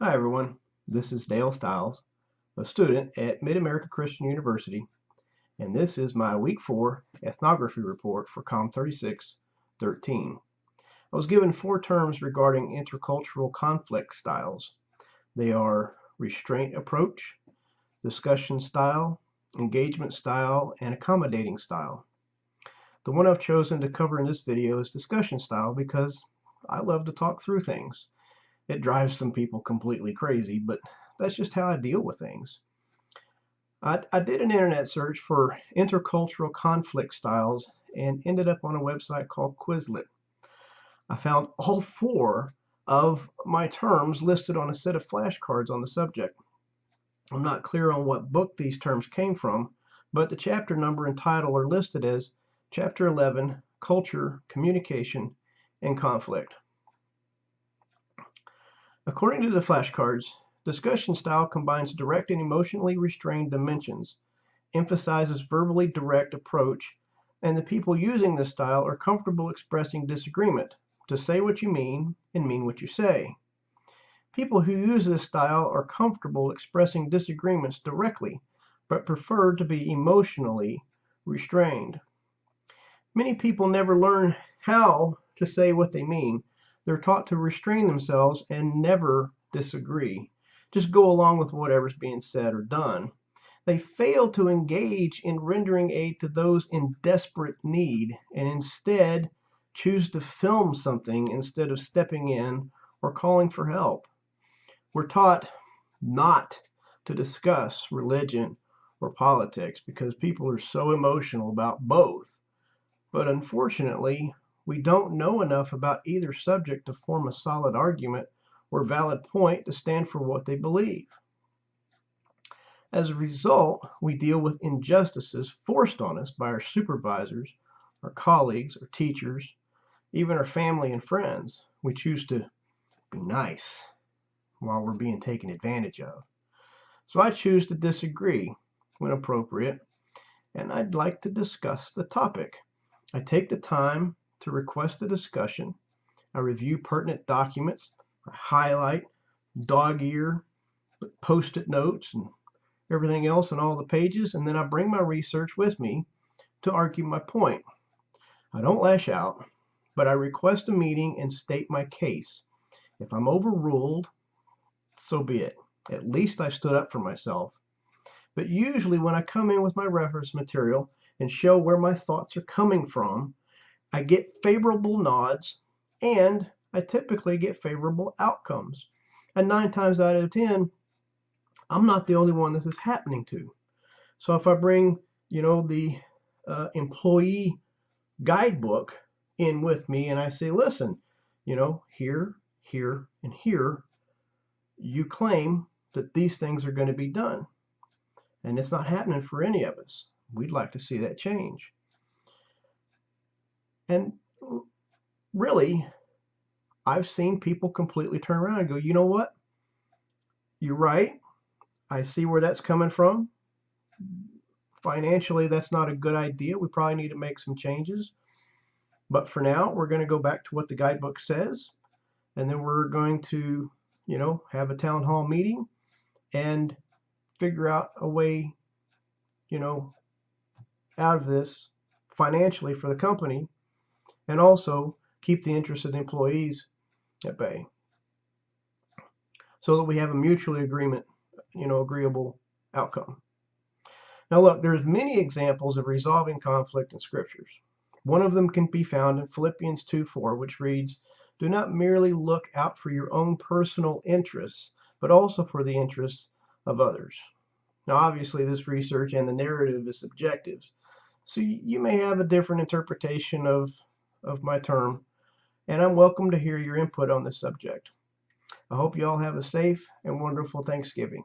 Hi everyone, this is Dale Stiles, a student at Mid-America Christian University, and this is my Week 4 Ethnography report for COMM 3613. I was given 4 terms regarding intercultural conflict styles. They are restraint approach, discussion style, engagement style, and accommodating style. The one I've chosen to cover in this video is discussion style because I love to talk through things. It drives some people completely crazy, but that's just how I deal with things. I did an internet search for intercultural conflict styles and ended up on a website called Quizlet. I found all 4 of my terms listed on a set of flashcards on the subject. I'm not clear on what book these terms came from, but the chapter number and title are listed as Chapter 11, Culture, Communication, and Conflict. According to the flashcards, discussion style combines direct and emotionally restrained dimensions, emphasizes verbally direct approach, and the people using this style are comfortable expressing disagreement, to say what you mean and mean what you say. People who use this style are comfortable expressing disagreements directly, but prefer to be emotionally restrained. Many people never learn how to say what they mean. They're taught to restrain themselves and never disagree. Just go along with whatever's being said or done. They fail to engage in rendering aid to those in desperate need and instead choose to film something instead of stepping in or calling for help. We're taught not to discuss religion or politics because people are so emotional about both. But unfortunately, we don't know enough about either subject to form a solid argument or valid point to stand for what they believe. As a result, we deal with injustices forced on us by our supervisors, our colleagues, our teachers, even our family and friends. We choose to be nice while we're being taken advantage of. So I choose to disagree when appropriate, and I'd like to discuss the topic. I take the time to request a discussion. I review pertinent documents. I highlight, dog ear, post-it notes, and everything else on all the pages, and then I bring my research with me to argue my point. I don't lash out, but I request a meeting and state my case. If I'm overruled, so be it. At least I stood up for myself. But usually when I come in with my reference material and show where my thoughts are coming from, I get favorable nods and I typically get favorable outcomes. And 9 times out of 10, I'm not the only one this is happening to. So if I bring, the employee guidebook in with me and I say, listen, here, here, and here, you claim that these things are going to be done. And it's not happening for any of us. We'd like to see that change. And really, I've seen people completely turn around and go, you know what? You're right. I see where that's coming from. Financially, that's not a good idea. We probably need to make some changes. But for now, we're going to go back to what the guidebook says. And then we're going to, have a town hall meeting and figure out a way, out of this financially for the company and also keep the interests of the employees at bay so that we have a mutually agreeable outcome. Now look, there's many examples of resolving conflict in scriptures. One of them can be found in Philippians 2:4, which reads, "Do not merely look out for your own personal interests, but also for the interests of others." Now obviously this research and the narrative is subjective, so you may have a different interpretation of my term, and I'm welcome to hear your input on this subject. I hope you all have a safe and wonderful Thanksgiving.